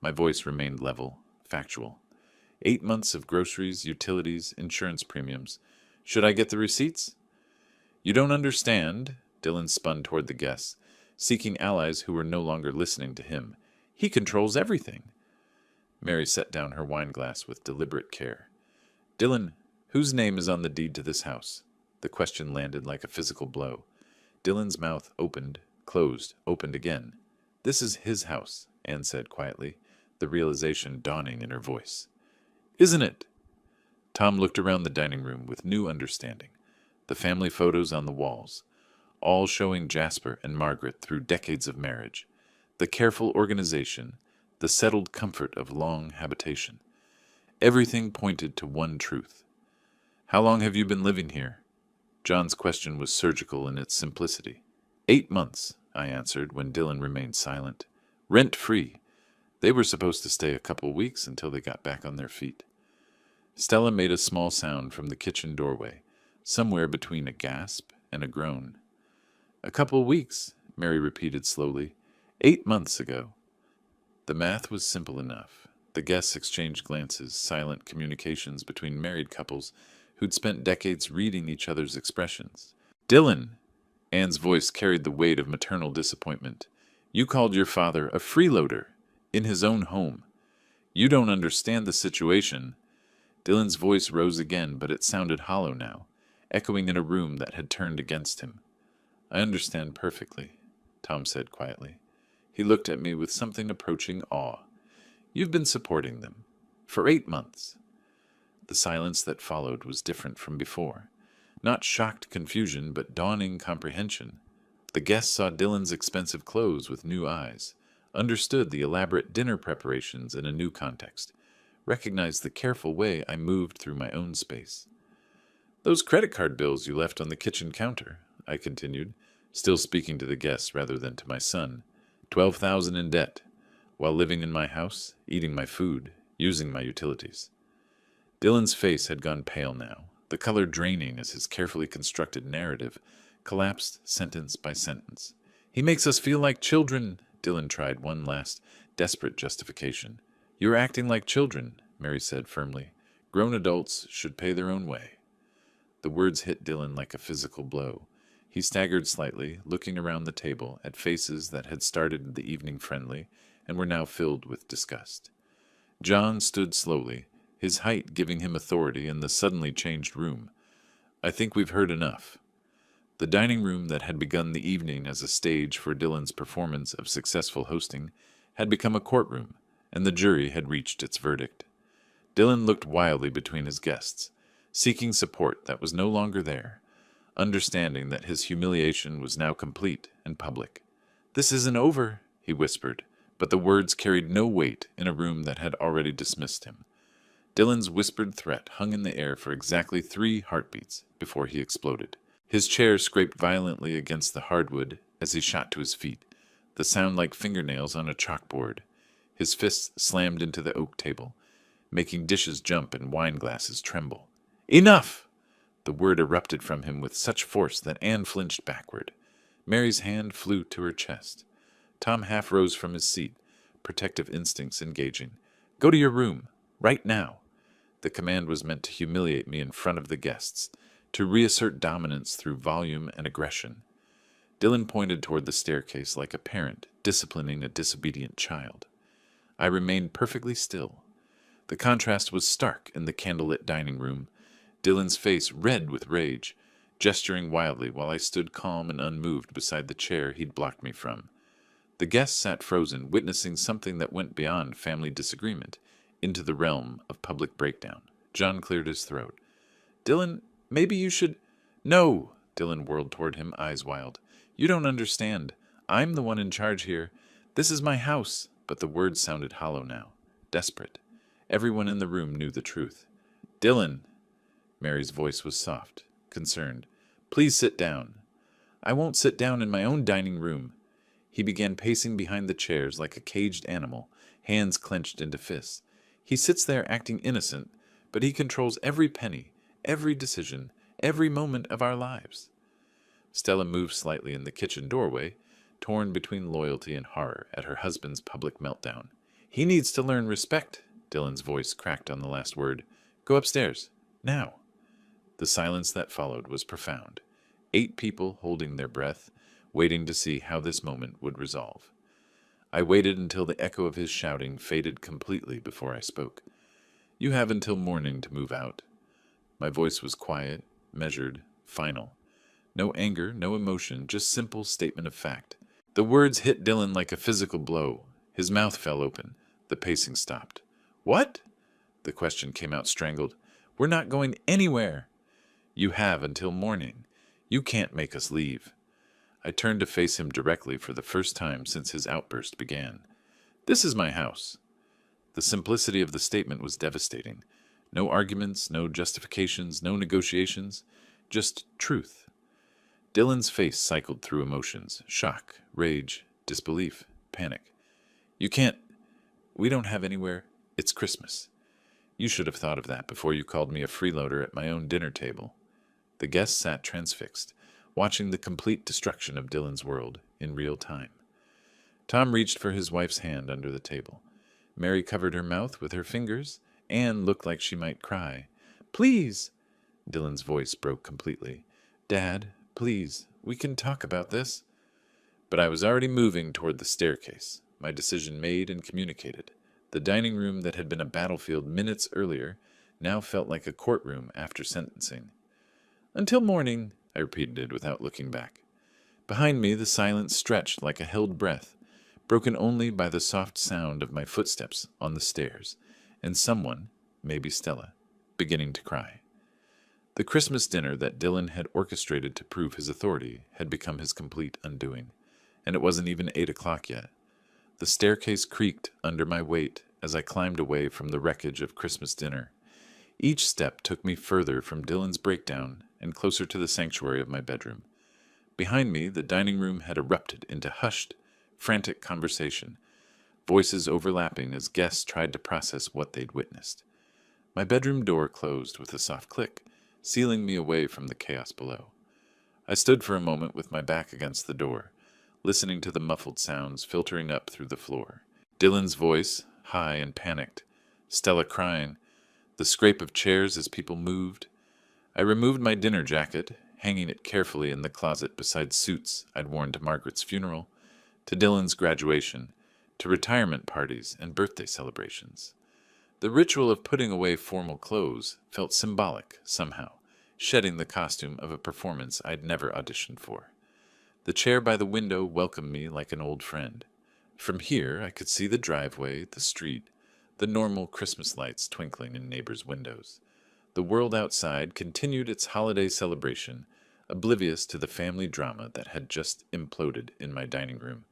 Speaker 1: My voice remained level, factual. 8 months of groceries, utilities, insurance premiums. Should I get the receipts? You don't understand, Dylan spun toward the guests, seeking allies who were no longer listening to him. He controls everything. Mary set down her wineglass with deliberate care. Dylan, whose name is on the deed to this house? The question landed like a physical blow. Dylan's mouth opened, closed, opened again. This is his house, Anne said quietly, the realization dawning in her voice. Isn't it? Tom looked around the dining room with new understanding. The family photos on the walls, all showing Jasper and Margaret through decades of marriage. The careful organization, the settled comfort of long habitation. Everything pointed to one truth. How long have you been living here? John's question was surgical in its simplicity. 8 months, I answered when Dylan remained silent. Rent-free. They were supposed to stay a couple weeks until they got back on their feet. Stella made a small sound from the kitchen doorway, somewhere between a gasp and a groan. A couple weeks, Mary repeated slowly. 8 months ago. The math was simple enough. The guests exchanged glances, silent communications between married couples who'd spent decades reading each other's expressions. Dylan! Anne's voice carried the weight of maternal disappointment. You called your father a freeloader, in his own home. You don't understand the situation. Dylan's voice rose again, but it sounded hollow now, echoing in a room that had turned against him. I understand perfectly, Tom said quietly. He looked at me with something approaching awe. You've been supporting them. For 8 months. The silence that followed was different from before. Not shocked confusion, but dawning comprehension. The guests saw Dylan's expensive clothes with new eyes, understood the elaborate dinner preparations in a new context, recognized the careful way I moved through my own space. Those credit card bills you left on the kitchen counter, I continued, still speaking to the guests rather than to my son. 12,000 in debt, while living in my house, eating my food, using my utilities. Dylan's face had gone pale now, the color draining as his carefully constructed narrative collapsed sentence by sentence. He makes us feel like children, Dylan tried one last, desperate justification. You're acting like children, Mary said firmly. Grown adults should pay their own way. The words hit Dylan like a physical blow. He staggered slightly, looking around the table at faces that had started the evening friendly and were now filled with disgust. John stood slowly, his height giving him authority in the suddenly changed room. I think we've heard enough. The dining room that had begun the evening as a stage for Dylan's performance of successful hosting had become a courtroom, and the jury had reached its verdict. Dylan looked wildly between his guests, seeking support that was no longer there, understanding that his humiliation was now complete and public. This isn't over, he whispered, but the words carried no weight in a room that had already dismissed him. Dylan's whispered threat hung in the air for exactly 3 heartbeats before he exploded. His chair scraped violently against the hardwood as he shot to his feet, the sound like fingernails on a chalkboard. His fists slammed into the oak table, making dishes jump and wine glasses tremble. Enough! The word erupted from him with such force that Anne flinched backward. Mary's hand flew to her chest. Tom half rose from his seat, protective instincts engaging. Go to your room, right now. The command was meant to humiliate me in front of the guests, to reassert dominance through volume and aggression. Dylan pointed toward the staircase like a parent disciplining a disobedient child. I remained perfectly still. The contrast was stark in the candlelit dining room, Dylan's face red with rage, gesturing wildly while I stood calm and unmoved beside the chair he'd blocked me from. The guests sat frozen, witnessing something that went beyond family disagreement, into the realm of public breakdown. John cleared his throat. Dylan, maybe you should... No! Dylan whirled toward him, eyes wild. You don't understand. I'm the one in charge here. This is my house. But the words sounded hollow now, desperate. Everyone in the room knew the truth. Dylan! Mary's voice was soft, concerned. Please sit down. I won't sit down in my own dining room. He began pacing behind the chairs like a caged animal, hands clenched into fists. He sits there acting innocent, but he controls every penny, every decision, every moment of our lives. Stella moved slightly in the kitchen doorway, torn between loyalty and horror at her husband's public meltdown. He needs to learn respect, Dylan's voice cracked on the last word. Go upstairs. Now. The silence that followed was profound. 8 people holding their breath, waiting to see how this moment would resolve. I waited until the echo of his shouting faded completely before I spoke. You have until morning to move out. My voice was quiet, measured, final. No anger, no emotion, just simple statement of fact. The words hit Dylan like a physical blow. His mouth fell open. The pacing stopped. What? The question came out strangled. We're not going anywhere. You have until morning. You can't make us leave. I turned to face him directly for the first time since his outburst began. This is my house. The simplicity of the statement was devastating. No arguments, no justifications, no negotiations, just truth. Dylan's face cycled through emotions: shock, rage, disbelief, panic. You can't. We don't have anywhere. It's Christmas. You should have thought of that before you called me a freeloader at my own dinner table. The guests sat transfixed, watching the complete destruction of Dylan's world in real time. Tom reached for his wife's hand under the table. Mary covered her mouth with her fingers. Anne looked like she might cry. Please! Dylan's voice broke completely. Dad, please, we can talk about this. But I was already moving toward the staircase, my decision made and communicated. The dining room that had been a battlefield minutes earlier now felt like a courtroom after sentencing. Until morning, I repeated without looking back. Behind me, the silence stretched like a held breath, broken only by the soft sound of my footsteps on the stairs, and someone, maybe Stella, beginning to cry. The Christmas dinner that Dylan had orchestrated to prove his authority had become his complete undoing, and it wasn't even 8 o'clock yet. The staircase creaked under my weight as I climbed away from the wreckage of Christmas dinner. Each step took me further from Dylan's breakdown and closer to the sanctuary of my bedroom. Behind me, the dining room had erupted into hushed, frantic conversation, voices overlapping as guests tried to process what they'd witnessed. My bedroom door closed with a soft click, sealing me away from the chaos below. I stood for a moment with my back against the door, listening to the muffled sounds filtering up through the floor. Dylan's voice, high and panicked, Stella crying, the scrape of chairs as people moved. I removed my dinner jacket, hanging it carefully in the closet beside suits I'd worn to Margaret's funeral, to Dylan's graduation, to retirement parties and birthday celebrations. The ritual of putting away formal clothes felt symbolic, somehow, shedding the costume of a performance I'd never auditioned for. The chair by the window welcomed me like an old friend. From here, I could see the driveway, the street, the normal Christmas lights twinkling in neighbors' windows. The world outside continued its holiday celebration, oblivious to the family drama that had just imploded in my dining room.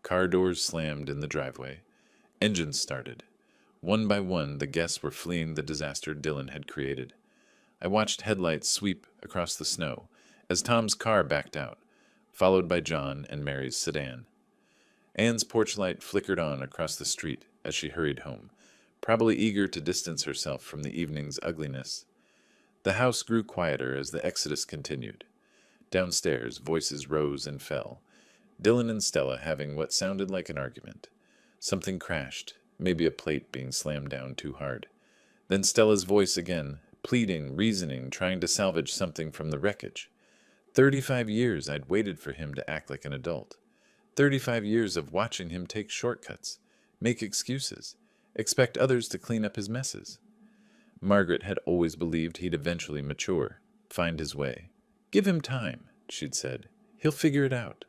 Speaker 1: Car doors slammed in the driveway. Engines started. One by one, the guests were fleeing the disaster Dylan had created. I watched headlights sweep across the snow as Tom's car backed out, followed by John and Mary's sedan. Anne's porch light flickered on across the street as she hurried home, probably eager to distance herself from the evening's ugliness. The house grew quieter as the exodus continued. Downstairs, voices rose and fell, Dylan and Stella having what sounded like an argument. Something crashed, maybe a plate being slammed down too hard. Then Stella's voice again, pleading, reasoning, trying to salvage something from the wreckage. 35 years I'd waited for him to act like an adult. 35 years of watching him take shortcuts, make excuses, expect others to clean up his messes. Margaret had always believed he'd eventually mature, find his way. Give him time, she'd said. He'll figure it out.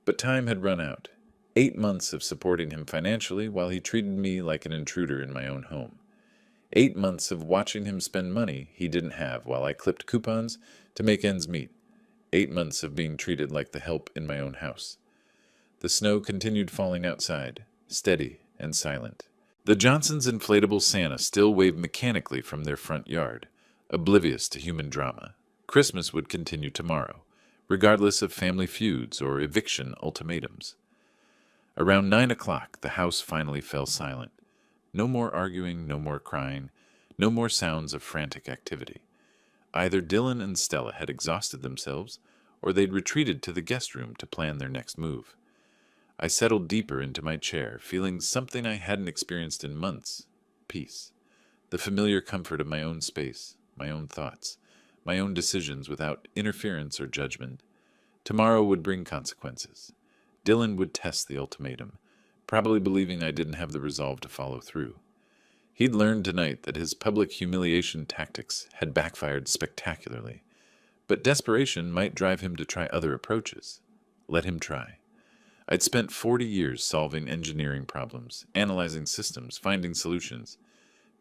Speaker 1: But time had run out. 8 months of supporting him financially while he treated me like an intruder in my own home. 8 months of watching him spend money he didn't have while I clipped coupons to make ends meet. 8 months of being treated like the help in my own house. The snow continued falling outside, steady and silent. The Johnsons' inflatable Santa still waved mechanically from their front yard, oblivious to human drama. Christmas would continue tomorrow, regardless of family feuds or eviction ultimatums. Around 9 o'clock, the house finally fell silent. No more arguing, no more crying, no more sounds of frantic activity. Either Dylan and Stella had exhausted themselves, or they'd retreated to the guest room to plan their next move. I settled deeper into my chair, feeling something I hadn't experienced in months: peace. The familiar comfort of my own space, my own thoughts, my own decisions without interference or judgment. Tomorrow would bring consequences. Dylan would test the ultimatum, probably believing I didn't have the resolve to follow through. He'd learned tonight that his public humiliation tactics had backfired spectacularly, but desperation might drive him to try other approaches. Let him try. I'd spent 40 years solving engineering problems, analyzing systems, finding solutions.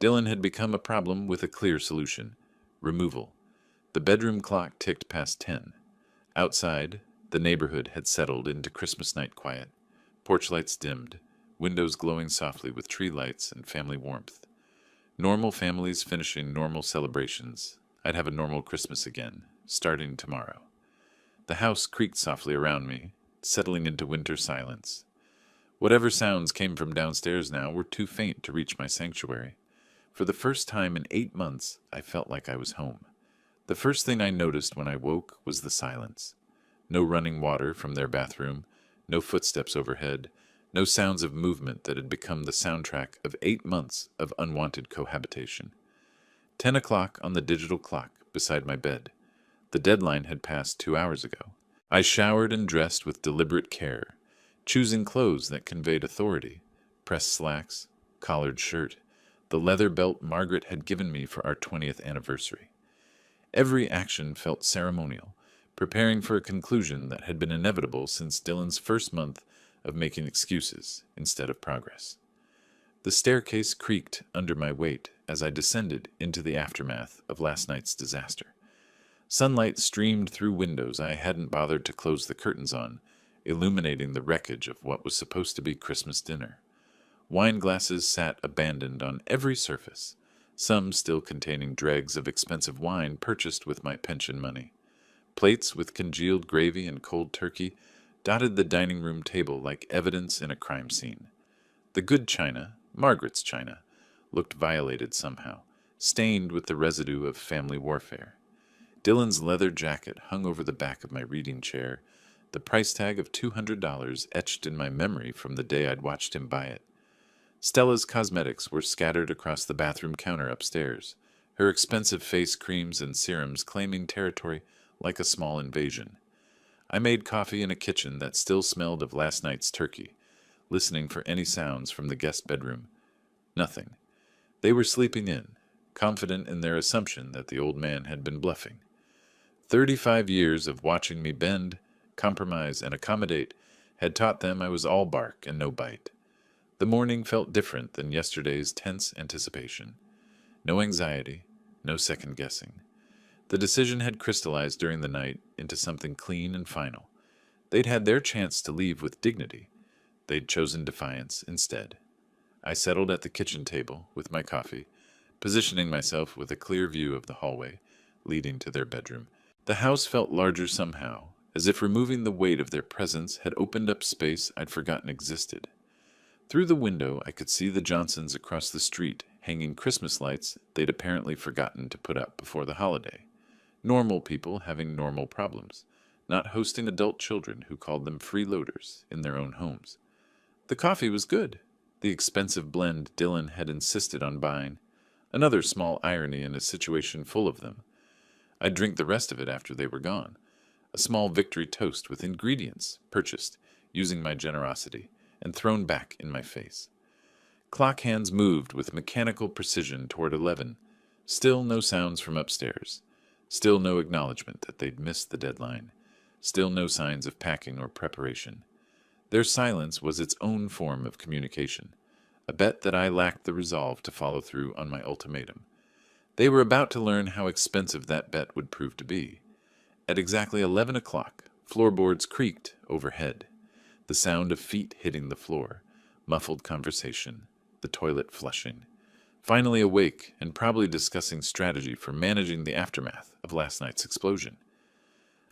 Speaker 1: Dylan had become a problem with a clear solution: removal. The bedroom clock ticked past 10. Outside, the neighborhood had settled into Christmas night quiet. Porch lights dimmed, windows glowing softly with tree lights and family warmth. Normal families finishing normal celebrations. I'd have a normal Christmas again, starting tomorrow. The house creaked softly around me, settling into winter silence. Whatever sounds came from downstairs now were too faint to reach my sanctuary. For the first time in 8 months, I felt like I was home. The first thing I noticed when I woke was the silence. No running water from their bathroom, no footsteps overhead, no sounds of movement that had become the soundtrack of 8 months of unwanted cohabitation. 10 o'clock on the digital clock beside my bed. The deadline had passed 2 hours ago. I showered and dressed with deliberate care, choosing clothes that conveyed authority: pressed slacks, collared shirt, the leather belt Margaret had given me for our 20th anniversary. Every action felt ceremonial, preparing for a conclusion that had been inevitable since Dylan's first month of making excuses instead of progress. The staircase creaked under my weight as I descended into the aftermath of last night's disaster. Sunlight streamed through windows I hadn't bothered to close the curtains on, illuminating the wreckage of what was supposed to be Christmas dinner. Wine glasses sat abandoned on every surface, some still containing dregs of expensive wine purchased with my pension money. Plates with congealed gravy and cold turkey dotted the dining room table like evidence in a crime scene. The good china, Margaret's china, looked violated somehow, stained with the residue of family warfare. Dylan's leather jacket hung over the back of my reading chair, the price tag of $200 etched in my memory from the day I'd watched him buy it. Stella's cosmetics were scattered across the bathroom counter upstairs, her expensive face creams and serums claiming territory like a small invasion. I made coffee in a kitchen that still smelled of last night's turkey, listening for any sounds from the guest bedroom. Nothing. They were sleeping in, confident in their assumption that the old man had been bluffing. 35 years of watching me bend, compromise, and accommodate had taught them I was all bark and no bite. The morning felt different than yesterday's tense anticipation. No anxiety, no second guessing. The decision had crystallized during the night into something clean and final. They'd had their chance to leave with dignity. They'd chosen defiance instead. I settled at the kitchen table with my coffee, positioning myself with a clear view of the hallway leading to their bedroom. The house felt larger somehow, as if removing the weight of their presence had opened up space I'd forgotten existed. Through the window, I could see the Johnsons across the street hanging Christmas lights they'd apparently forgotten to put up before the holiday. Normal people having normal problems, not hosting adult children who called them freeloaders in their own homes. The coffee was good, the expensive blend Dylan had insisted on buying. Another small irony in a situation full of them. I'd drink the rest of it after they were gone. A small victory toast with ingredients purchased using my generosity and thrown back in my face. Clock hands moved with mechanical precision toward 11. Still no sounds from upstairs. Still no acknowledgement that they'd missed the deadline. Still no signs of packing or preparation. Their silence was its own form of communication, a bet that I lacked the resolve to follow through on my ultimatum. They were about to learn how expensive that bet would prove to be. At exactly 11 o'clock, floorboards creaked overhead. The sound of feet hitting the floor, muffled conversation, the toilet flushing. Finally awake and probably discussing strategy for managing the aftermath of last night's explosion.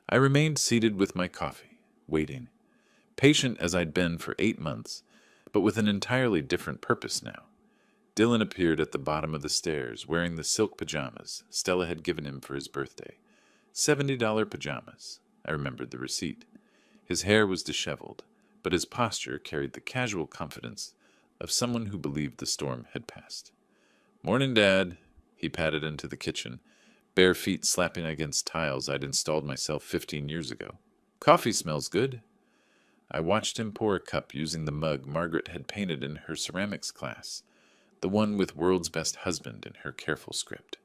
Speaker 1: I remained seated with my coffee, waiting, patient as I'd been for 8 months, but with an entirely different purpose now. Dylan appeared at the bottom of the stairs, wearing the silk pajamas Stella had given him for his birthday. $70 pajamas. I remembered the receipt. His hair was disheveled, but his posture carried the casual confidence of someone who believed the storm had passed. "Morning, Dad." He padded into the kitchen, bare feet slapping against tiles I'd installed myself 15 years ago. "Coffee smells good." I watched him pour a cup using the mug Margaret had painted in her ceramics class, the one with "World's Best Husband" in her careful script.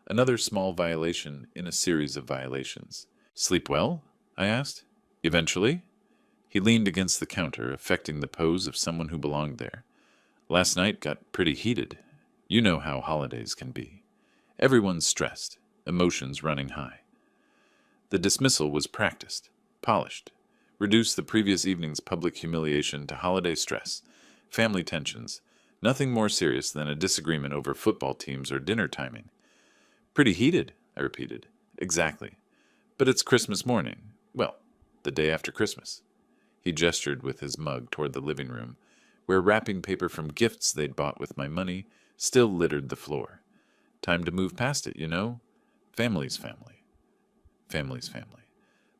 Speaker 1: Another small violation in a series of violations. "Sleep well?" I asked. "Eventually?" He leaned against the counter, affecting the pose of someone who belonged there. "Last night got pretty heated. You know how holidays can be. Everyone's stressed, emotions running high." The dismissal was practiced, polished, reduced the previous evening's public humiliation to holiday stress, family tensions, nothing more serious than a disagreement over football teams or dinner timing. "Pretty heated," I repeated. "Exactly. But it's Christmas morning. Well, the day after Christmas." He gestured with his mug toward the living room, where wrapping paper from gifts they'd bought with my money still littered the floor. "Time to move past it, you know? Family's family. Family's family."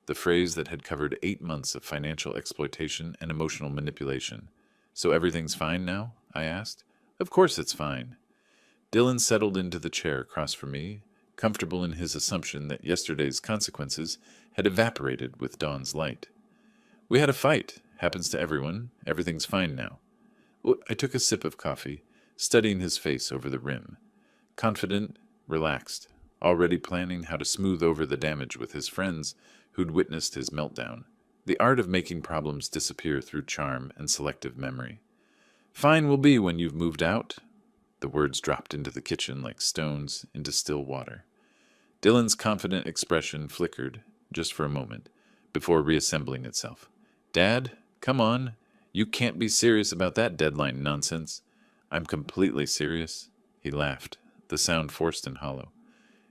Speaker 1: The phrase that had covered 8 months of financial exploitation and emotional manipulation. "So everything's fine now?" I asked. "Of course it's fine." Dylan settled into the chair across from me, comfortable in his assumption that yesterday's consequences had evaporated with dawn's light. "We had a fight. Happens to everyone. Everything's fine now." I took a sip of coffee, studying his face over the rim. Confident, relaxed, already planning how to smooth over the damage with his friends who'd witnessed his meltdown. The art of making problems disappear through charm and selective memory. "Fine will be when you've moved out." The words dropped into the kitchen like stones into still water. Dylan's confident expression flickered, just for a moment, before reassembling itself. "Dad, come on. You can't be serious about that deadline nonsense." "I'm completely serious." He laughed, the sound forced and hollow.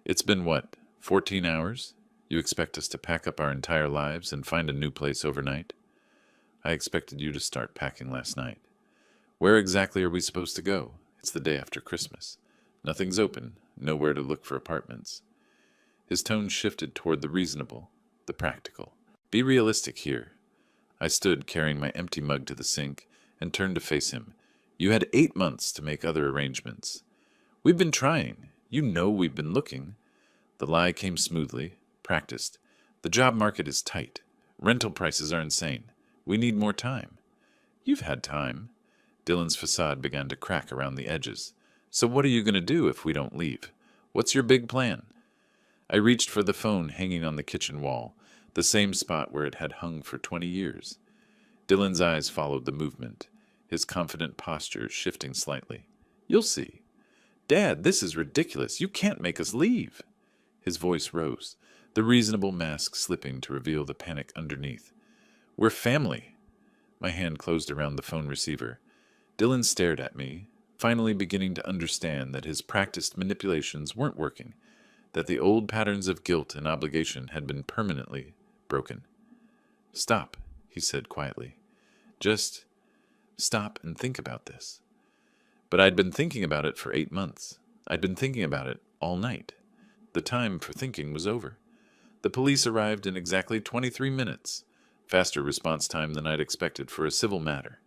Speaker 1: "It's been what, 14 hours? You expect us to pack up our entire lives and find a new place overnight?" "I expected you to start packing last night." "Where exactly are we supposed to go? It's the day after Christmas. Nothing's open, nowhere to look for apartments." His tone shifted toward the reasonable, the practical. "Be realistic here." I stood, carrying my empty mug to the sink, and turned to face him. "You had 8 months to make other arrangements." "We've been trying. You know we've been looking." The lie came smoothly, practiced. "The job market is tight. Rental prices are insane. We need more time." "You've had time." Dylan's facade began to crack around the edges. "So what are you going to do if we don't leave? What's your big plan?" I reached for the phone hanging on the kitchen wall, the same spot where it had hung for 20 years. Dylan's eyes followed the movement, his confident posture shifting slightly. "You'll see." "Dad, this is ridiculous. You can't make us leave." His voice rose, the reasonable mask slipping to reveal the panic underneath. "We're family." My hand closed around the phone receiver. Dylan stared at me, finally beginning to understand that his practiced manipulations weren't working, that the old patterns of guilt and obligation had been permanently broken. "Stop," he said quietly. "Just stop and think about this." But I'd been thinking about it for 8 months. I'd been thinking about it all night. The time for thinking was over. The police arrived in exactly 23 minutes, faster response time than I'd expected for a civil matter.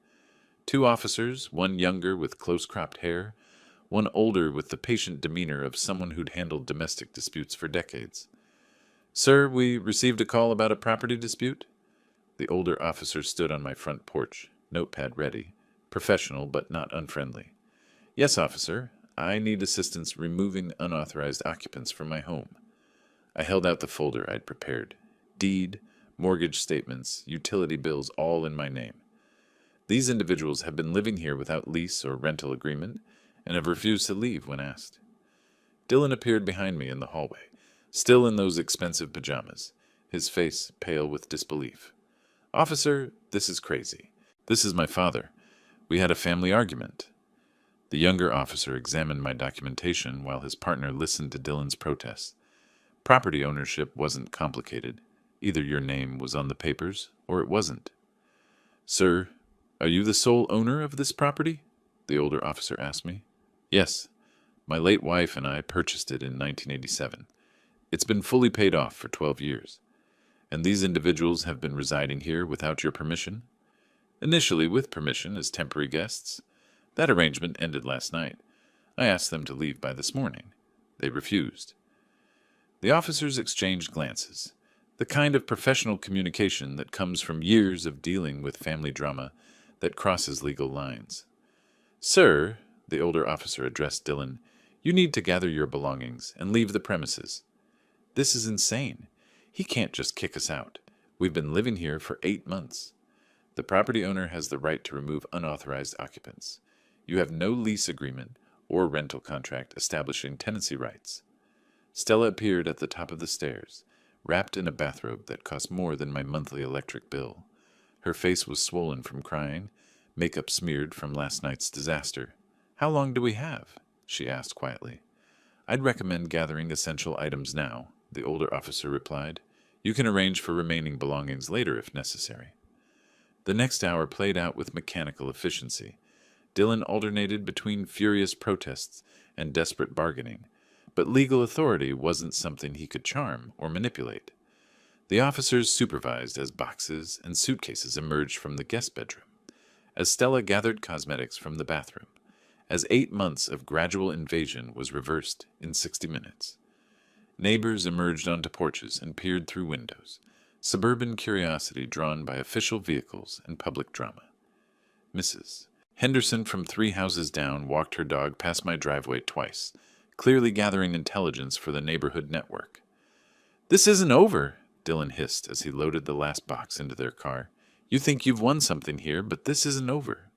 Speaker 1: 2 officers, one younger with close-cropped hair, one older with the patient demeanor of someone who'd handled domestic disputes for decades. "Sir, we received a call about a property dispute." The older officer stood on my front porch, notepad ready, professional but not unfriendly. "Yes, officer. I need assistance removing unauthorized occupants from my home." I held out the folder I'd prepared. Deed, mortgage statements, utility bills, all in my name. "These individuals have been living here without lease or rental agreement and have refused to leave when asked." Dylan appeared behind me in the hallway, still in those expensive pajamas, his face pale with disbelief. "Officer, this is crazy. This is my father. We had a family argument." The younger officer examined my documentation while his partner listened to Dylan's protests. "Property ownership wasn't complicated. Either your name was on the papers or it wasn't." "Sir, are you the sole owner of this property?" the older officer asked me. Yes, my late wife and I purchased it in 1987. It's been fully paid off for 12 years. And these individuals have been residing here without your permission? Initially with permission as temporary guests. That arrangement ended last night. I asked them to leave by this morning. They refused. The officers exchanged glances, the kind of professional communication that comes from years of dealing with family drama that crosses legal lines. Sir, the older officer addressed Dylan, you need to gather your belongings and leave the premises. This is insane. He can't just kick us out. We've been living here for 8 months. The property owner has the right to remove unauthorized occupants. You have no lease agreement or rental contract establishing tenancy rights. Stella appeared at the top of the stairs, wrapped in a bathrobe that cost more than my monthly electric bill. Her face was swollen from crying, makeup smeared from last night's disaster. How long do we have? She asked quietly. I'd recommend gathering essential items now, the older officer replied. You can arrange for remaining belongings later if necessary. The next hour played out with mechanical efficiency. Dylan alternated between furious protests and desperate bargaining, but legal authority wasn't something he could charm or manipulate. The officers supervised as boxes and suitcases emerged from the guest bedroom, as Stella gathered cosmetics from the bathroom, as 8 months of gradual invasion was reversed in 60 minutes. Neighbors emerged onto porches and peered through windows, suburban curiosity drawn by official vehicles and public drama. Mrs. Henderson from 3 houses down walked her dog past my driveway twice, clearly gathering intelligence for the neighborhood network. This isn't over, Dylan hissed as he loaded the last box into their car. You think you've won something here, but this isn't over.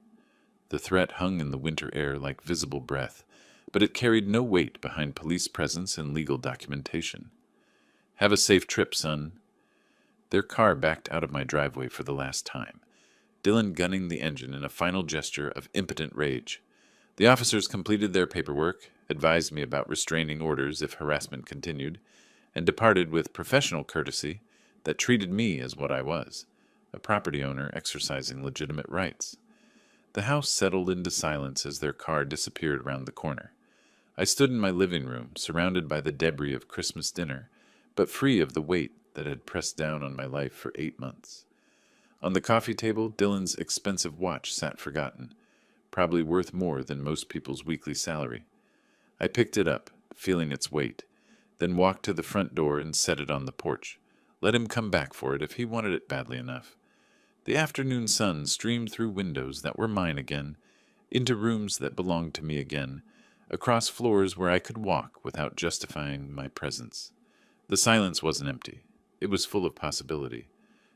Speaker 1: The threat hung in the winter air like visible breath, but it carried no weight behind police presence and legal documentation. Have a safe trip, son. Their car backed out of my driveway for the last time, Dylan gunning the engine in a final gesture of impotent rage. The officers completed their paperwork, advised me about restraining orders if harassment continued, and departed with professional courtesy that treated me as what I was, a property owner exercising legitimate rights. The house settled into silence as their car disappeared around the corner. I stood in my living room, surrounded by the debris of Christmas dinner, but free of the weight that had pressed down on my life for 8 months. On the coffee table, Dylan's expensive watch sat forgotten, probably worth more than most people's weekly salary. I picked it up, feeling its weight, then walked to the front door and set it on the porch. Let him come back for it if he wanted it badly enough. The afternoon sun streamed through windows that were mine again, into rooms that belonged to me again, across floors where I could walk without justifying my presence. The silence wasn't empty. It was full of possibility.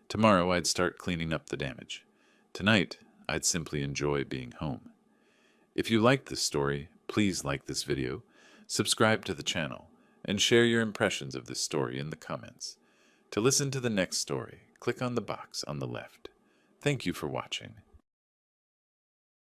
Speaker 1: Tomorrow I'd start cleaning up the damage. Tonight, I'd simply enjoy being home. If you liked this story, please like this video, subscribe to the channel, and share your impressions of this story in the comments. To listen to the next story, click on the box on the left. Thank you for watching.